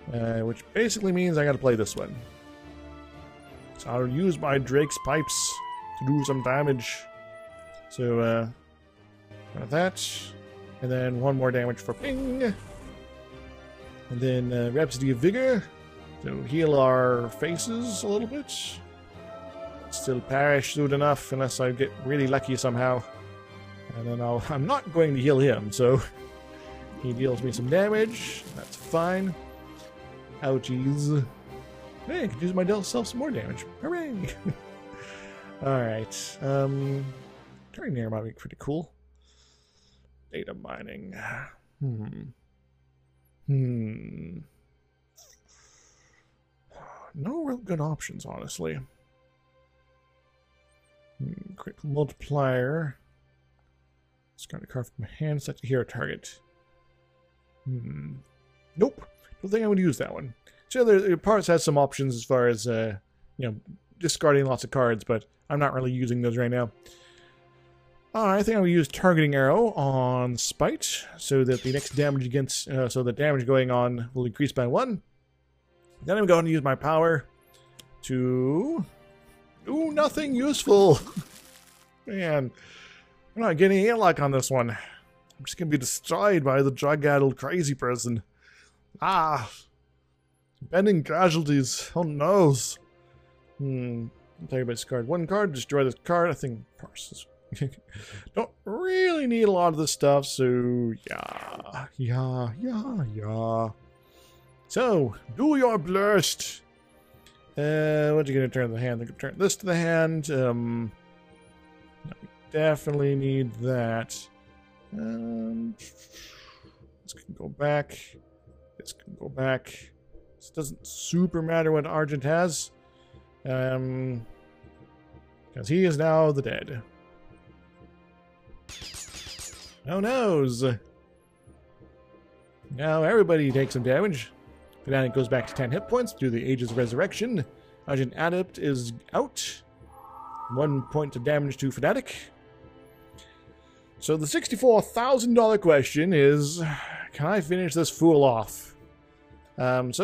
Which basically means I gotta play this one. So I'll use my Drake's pipes to do some damage. So, that. And then 1 more damage for ping. And then Rhapsody of Vigor to heal our faces a little bit. Still perish soon enough unless I get really lucky somehow. And then I'm not going to heal him, so he deals me some damage. That's fine. Ouchies. Hey, I could use myself some more damage. Hooray! Alright. Turning there might be pretty cool. Data mining. No real good options, honestly. Critical multiplier. Discard a card from my hand, set to hero target. Nope. Don't think I'm going to use that one. So the parts has some options as far as discarding lots of cards, but I'm not really using those right now. I think I'm going to use Targeting Arrow on Spite, so that the next damage against, so the damage going on will increase by 1. Then I'm going to use my power to do nothing useful. Man, I'm not getting any luck on this one. I'm just going to be destroyed by the drug-addled crazy person. Bending casualties. Oh no. Play by discard 1 card, destroy this card. I think parses. Don't really need a lot of this stuff, so yeah. So, do your blast. What you gonna turn to the hand? I'm gonna turn this to the hand. No, we definitely need that. This can go back. This can go back. This doesn't super matter what Argent has. Because he is now the dead. No no's. Now everybody takes some damage. Fnatic goes back to 10 hit points due to the Ages of Resurrection. Argent Adept is out. 1 point of damage to Fnatic. So the $64,000 question is, can I finish this fool off? Deals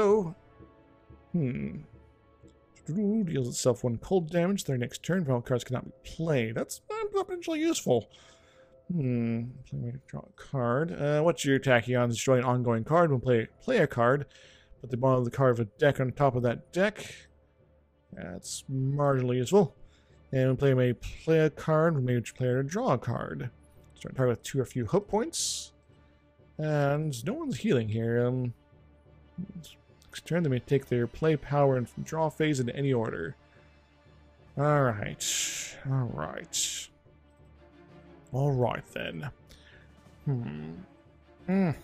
itself 1 cold damage. Their next turn, violent cards cannot be played. That's potentially useful. Let me draw a card. What's your Tachyon? Destroy an ongoing card. We'll play a card. Put the bottom of the card of a deck on top of that deck. That's marginally useful. And we'll play a card. We'll maybe play a draw a card. Start target with 2 or few hook points. And no one's healing here. Next turn, they may take their play power and draw phase into any order. Alright. Alright then. Dang.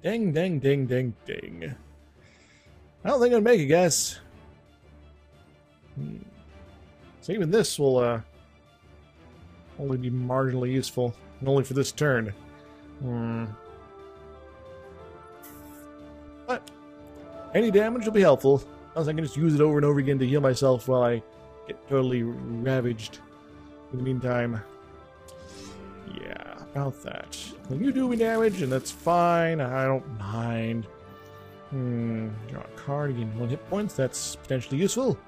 I don't think I'll make it, guys. So even this will only be marginally useful, and only for this turn. But any damage will be helpful, unless I can just use it over and over again to heal myself while I get totally ravaged. In the meantime, yeah, about that. When you do me damage, and that's fine, I don't mind. Draw a card, gain 1 hit points. That's potentially useful,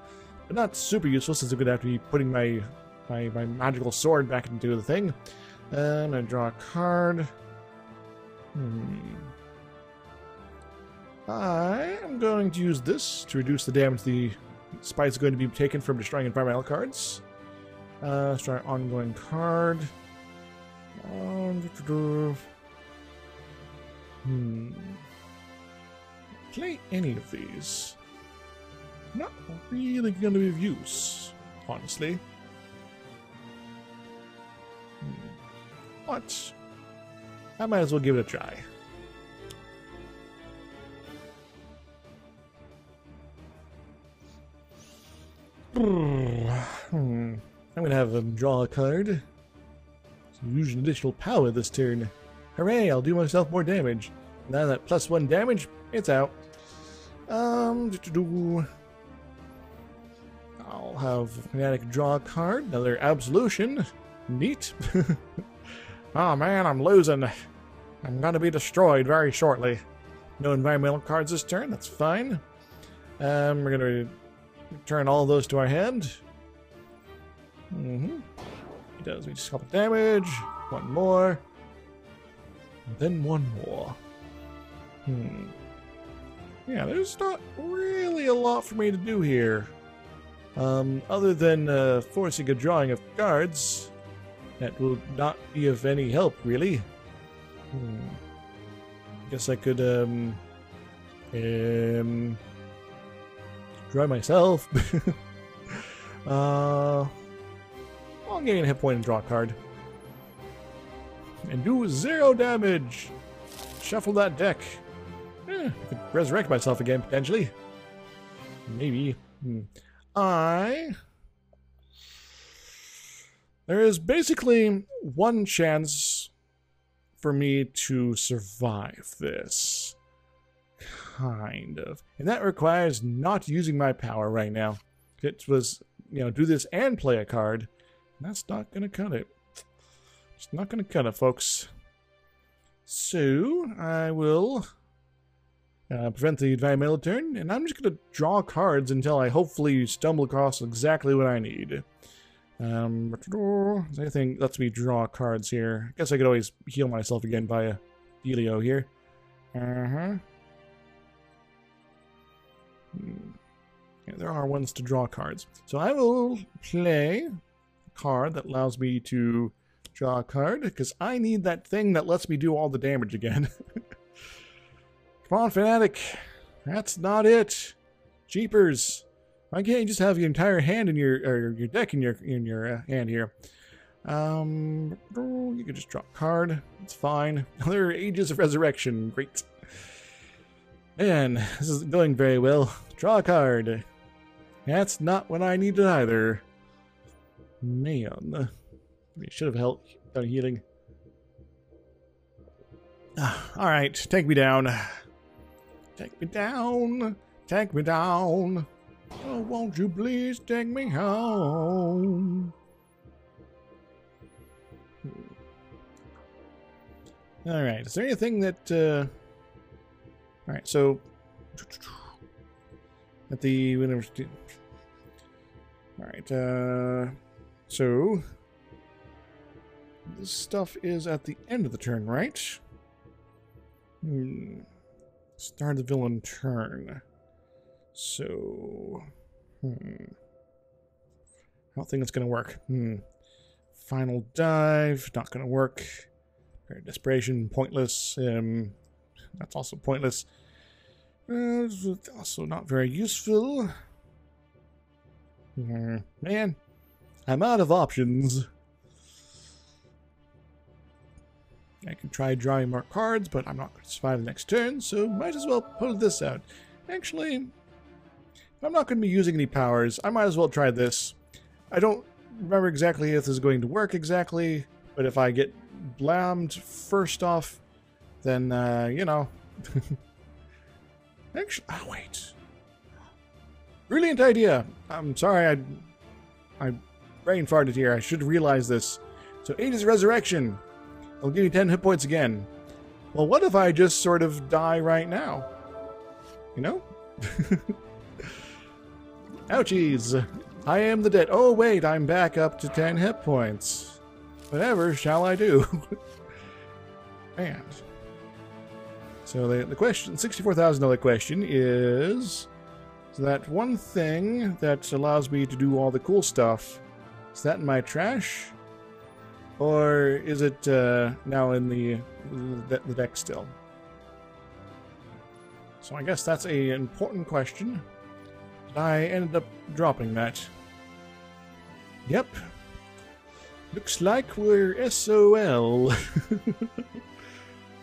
but not super useful since I'm going to have to be putting my magical sword back into the thing. I'm going to draw a card. I am going to use this to reduce the damage the spite is going to be taken from destroying environmental cards. Let's try an ongoing card. Play any of these. Not really going to be of use, honestly. But I might as well give it a try. I'm going to have him draw a card. Use an additional power this turn. Hooray, I'll do myself more damage. Now that +1 damage, it's out. I'll have Fnatic draw a card. Another Absolution. Neat. Oh man, I'm losing. I'm going to be destroyed very shortly. No environmental cards this turn, that's fine. We're going to return all of those to our hand. It does me just a couple damage. One more. And then one more. Yeah, there's not really a lot for me to do here. Other than forcing a drawing of cards that will not be of any help, really. Guess I could draw myself. I'll gain a hit point and draw a card. And do 0 damage. Shuffle that deck. I could resurrect myself again, potentially. Maybe. There is basically one chance for me to survive this. Kind of. And that requires not using my power right now. It was, do this and play a card. That's not going to cut it. It's not going to cut it, folks. So, I will prevent the environmental turn, and I'm just going to draw cards until I hopefully stumble across exactly what I need. Anything lets me draw cards here. I guess I could always heal myself again by a dealio here. Yeah, there are ones to draw cards. So I will play a card that allows me to draw a card, because I need that thing that lets me do all the damage again. Come on, Fnatic. That's not it. Jeepers. Why can't you just have your entire hand in your deck in your hand here? You can just draw a card. It's fine. Another Ages of Resurrection. Great. Man, this isn't going very well. Draw a card. That's not what I needed either. Man. We should have done healing. Alright, take me down. Take me down. Take me down. Oh, won't you please take me home? Alright, is there anything that... Alright, so... At the university... Alright, so... This stuff is at the end of the turn, right? Start the villain turn. So... I don't think it's gonna work. Final dive, not gonna work. Desperation, pointless. That's also pointless. Also not very useful. Man, I'm out of options. I can try drawing more cards, but I'm not going to survive the next turn, so might as well pull this out. Actually, if I'm not going to be using any powers, I might as well try this. I don't remember exactly if this is going to work exactly, but if I get blammed first off, then, Actually, oh wait. Brilliant idea! I'm sorry, I brain farted here. I should realize this. So, Ages Resurrection. I'll give you 10 hit points again. Well, what if I just sort of die right now? you know? Ouchies! I am the dead. Oh, wait, I'm back up to 10 hit points. Whatever shall I do? Man. So the question, $64,000 question is that one thing that allows me to do all the cool stuff, is that in my trash? Or is it now in the deck still? So I guess that's an important question. I ended up dropping that. Yep. Looks like we're SOL.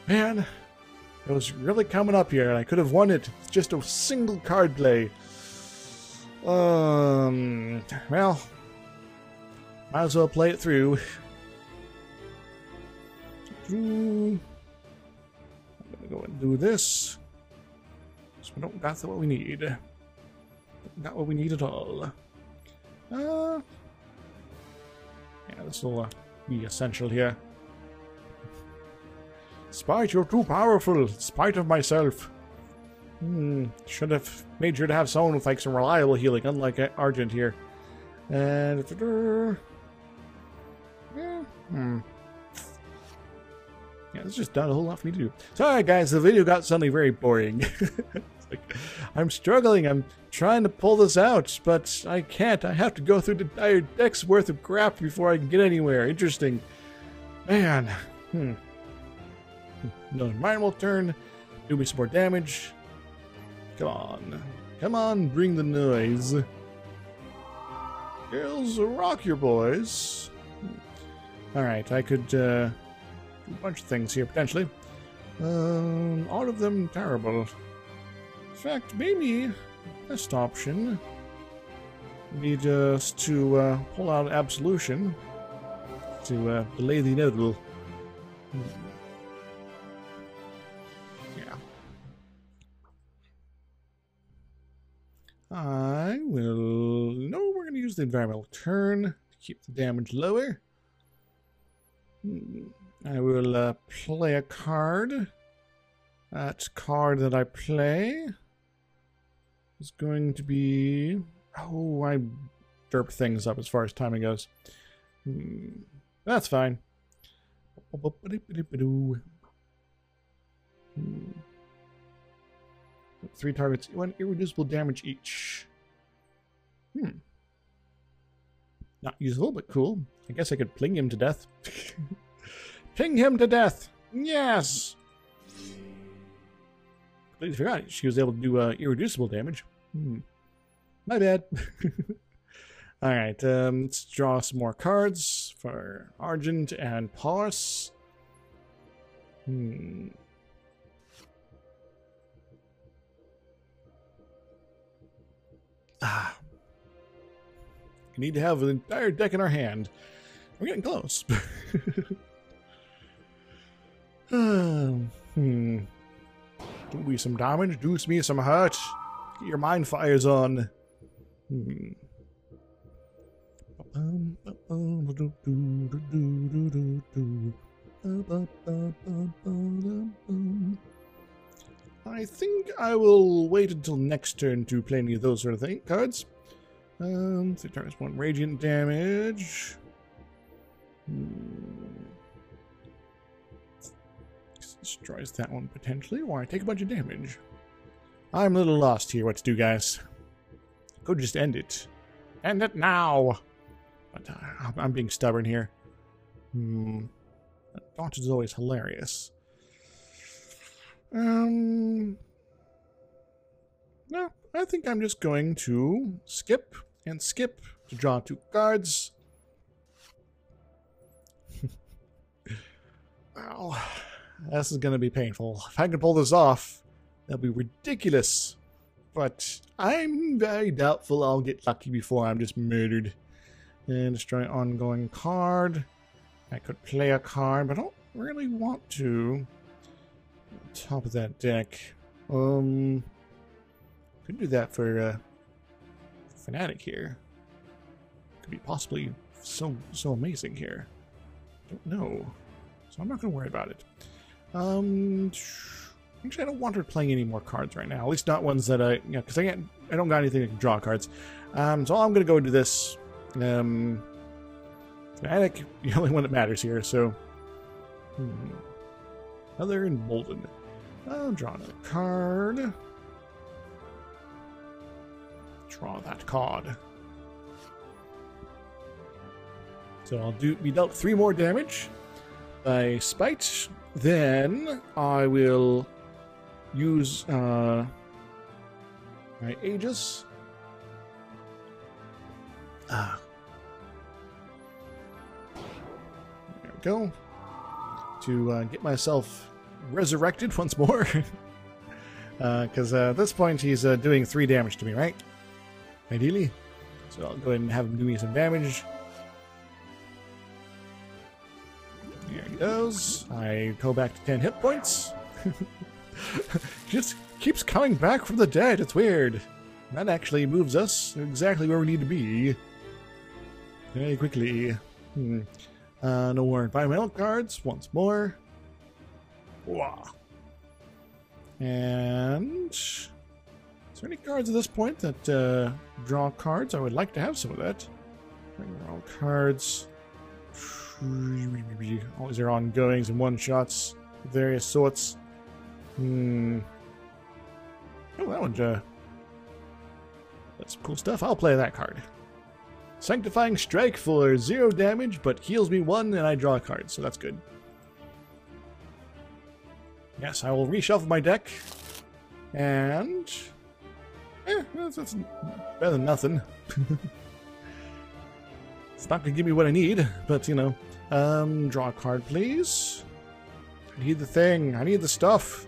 Man, it was really coming up here, and I could have won it. It's just a single card play. Well, might as well play it through. I'm gonna go and do this. So we don't got what we need. Not what we need at all. Yeah, this will be essential here. Spite, you're too powerful. Spite of myself. Should have made sure to have someone with like some reliable healing, unlike Argent here. And yeah, it's just not a whole lot for me to do. Sorry guys, the video got suddenly very boring. Like, I'm struggling, I'm trying to pull this out, but I can't. I have to go through the entire deck's worth of crap before I can get anywhere. Interesting. Man. No, mine will turn. Do me some more damage. Come on. Come on, bring the noise. Girls, rock your boys. Alright, I could do a bunch of things here, potentially. All of them terrible. In fact, maybe best option would be just to pull out Absolution to delay the inevitable. Yeah. I will... No, we're going to use the Environmental Turn to keep the damage lower. I will play a card. That card that I play is going to be... Oh, I derp things up as far as timing goes. That's fine. 3 targets, 1 irreducible damage each. Not useful, but cool. I guess I could pling him to death. Ping him to death! Yes! Completely forgot she was able to do irreducible damage. My bad. Alright, let's draw some more cards for Argent and Paulus. We need to have an entire deck in our hand. We're getting close. Do me some damage, do me some hurt. Get your mind fires on. I think I will wait until next turn to play any of those sort of cards. 3 turns, 1 radiant damage. Destroys that one potentially, or I take a bunch of damage. I'm a little lost here what to do, guys. Could just end it. End it now! But I'm being stubborn here. Daunt is always hilarious. No, I think I'm just going to skip and skip to draw 2 cards. Wow, this is going to be painful. If I can pull this off, that'll be ridiculous. But I'm very doubtful I'll get lucky before I'm just murdered. And destroy ongoing card. I could play a card, but I don't really want to. Top of that deck. Could do that for Fnatic here. Could be possibly so amazing here. Don't know. So I'm not gonna worry about it. Actually, I don't want her playing any more cards right now. At least not ones that I, because I don't got anything that can draw cards. So I'm gonna go into this. Fnatic, the only one that matters here. So, another emboldened. I'll draw another card. Draw that card. So I'll be dealt 3 more damage by Spite. Then I will use my Aegis. There we go. To get myself resurrected once more. Because at this point he's doing 3 damage to me, right? Ideally. So I'll go ahead and have him do me some damage. There he goes. I go back to 10 hit points. Just keeps coming back from the dead. It's weird. That actually moves us exactly where we need to be. Very quickly. No more environmental cards. Once more. Wow. And is there any cards at this point that draw cards? I would like to have some of that. Draw cards. Always are ongoings and one-shots of various sorts. Oh, that one, that's some cool stuff. I'll play that card. Sanctifying Strike for 0 damage, but heals me 1 and I draw a card, so that's good. Yes, I will reshuffle my deck. And that's better than nothing. It's not gonna give me what I need, but you know. Draw a card, please. I need the thing. I need the stuff.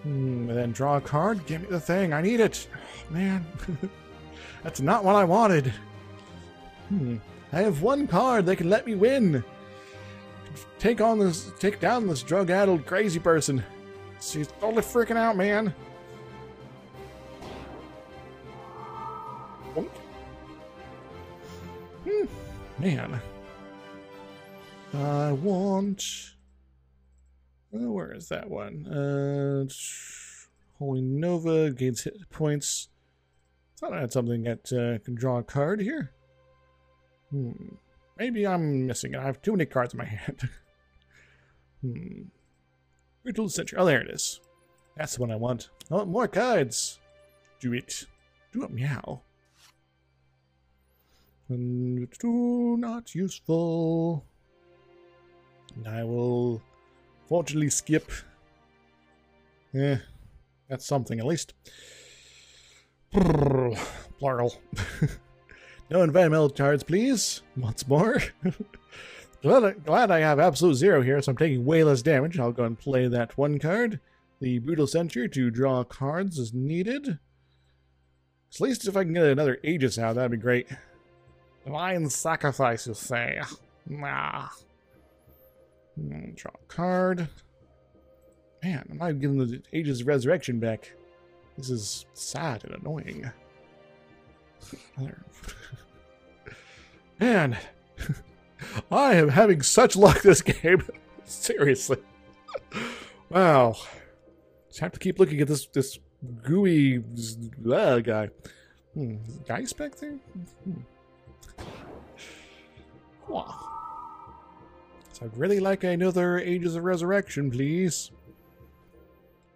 And then draw a card. Give me the thing. I need it. Oh, man. That's not what I wanted. I have 1 card that can let me win. Take down this drug-addled crazy person. She's totally freaking out, man. Man. I want... where is that one? Holy Nova gains hit points. I thought I had something that can draw a card here. Maybe I'm missing it. I have too many cards in my hand. Brutal Century. Oh, there it is. That's the one I want. I want more cards. Do it. Do it, meow. And not useful. And I will fortunately skip. That's something at least. Plural. No environmental cards, please. Once more. Glad I have absolute 0 here, so I'm taking way less damage. I'll go and play that 1 card. The Brutal Century to draw cards is needed. At least if I can get another Aegis out, that'd be great. Divine Sacrifice, you say. Nah. Draw a card. Man, I'm not getting the Aegis Resurrection back. This is sad and annoying. Man, I am having such luck this game. Seriously. Wow. Just have to keep looking at this gooey guy. Guy spec there? Wow. So I'd really like another Ages of Resurrection, please.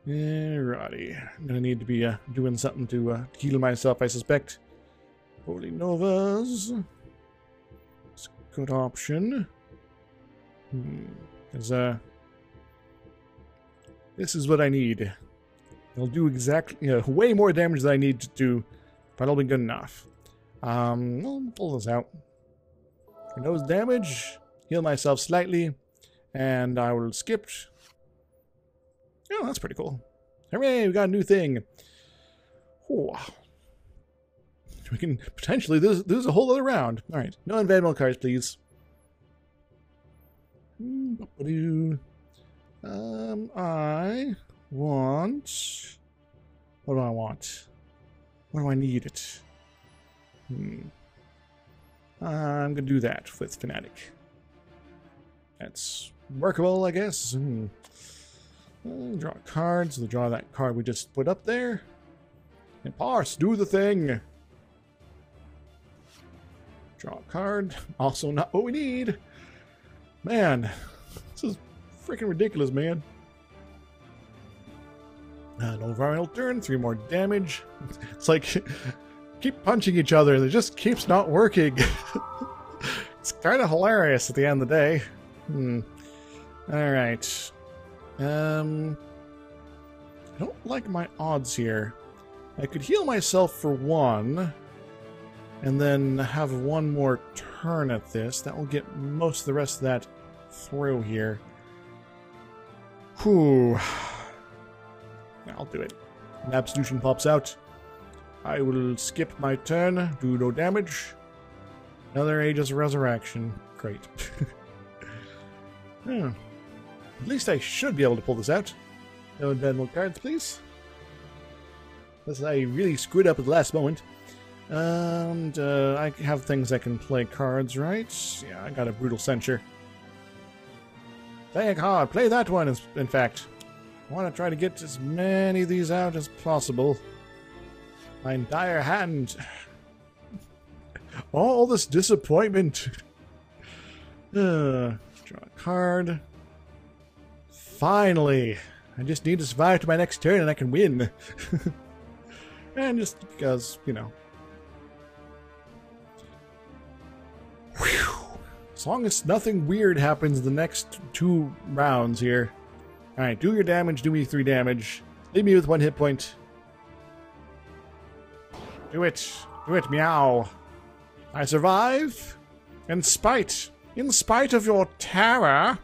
Alrighty. I'm gonna need to be doing something to heal myself, I suspect. Holy Novas. It's a good option. Because, this is what I need. It'll do exactly, way more damage than I need to do, but it'll be good enough. I'll pull this out. For nose damage, heal myself slightly, and I will skip. Oh, that's pretty cool. Hooray, we got a new thing. Whew. We can potentially lose a whole other round. Alright, no environmental cards, please. I want... What do I want? What do I need it? I'm gonna do that with Fnatic. That's workable, I guess. Draw cards. So draw that card we just put up there. And parse, do the thing. Draw a card. Also not what we need. Man, this is freaking ridiculous, man. No environmental turn, 3 more damage. It's like, keep punching each other and it just keeps not working. It's kind of hilarious at the end of the day. Alright. I don't like my odds here. I could heal myself for 1, and then have 1 more turn at this. That will get most of the rest of that through here. Whew. I'll do it. An Absolution pops out. I will skip my turn, do no damage. Another Aegis Resurrection. Great. At least I should be able to pull this out. No additional cards, please. Unless I really screwed up at the last moment. And I have things I can play cards, right? Yeah, I got a Brutal Censure. Play a card. Play that one, in fact. I want to try to get as many of these out as possible. My entire hand. All this disappointment. Draw a card. Finally. I just need to survive to my next turn and I can win. And just because, you know. Whew. As long as nothing weird happens the next 2 rounds here. Alright, do your damage, do me 3 damage. Leave me with 1 hit point. Do it. Do it, meow. I survive. In spite of your terror,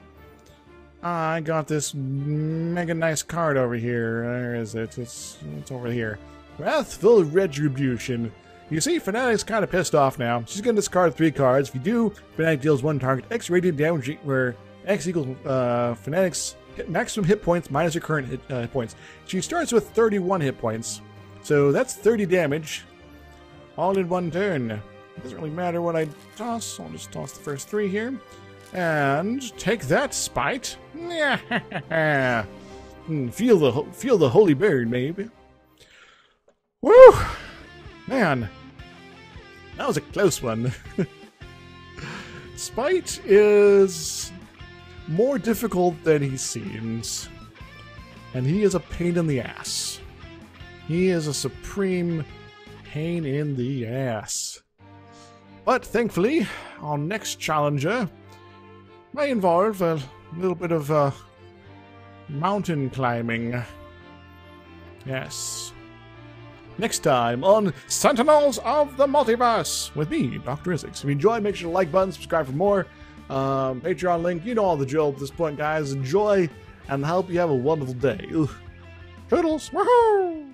I got this mega nice card over here. Where is it? It's over here. Wrathful Retribution. You see, Fanatic's kind of pissed off now. She's going to discard 3 cards. If you do, Fanatic deals 1 target X radiant damage, where X equals Fanatic's maximum hit points minus her current hit points. She starts with 31 hit points. So that's 30 damage. All in 1 turn. It doesn't really matter what I toss. I'll just toss the first 3 here. And take that, Spite. Feel the holy burn, maybe. Woo! Man. That was a close one. Spite is more difficult than he seems. And he is a pain in the ass. He is a supreme pain in the ass. But thankfully, our next challenger may involve a little bit of mountain climbing. Yes. Next time on Sentinels of the Multiverse with me, DrIzixs. If you enjoyed, make sure to like button, subscribe for more. Patreon link, you know all the drill at this point, guys. Enjoy, and I hope you have a wonderful day. Toodles! Woohoo!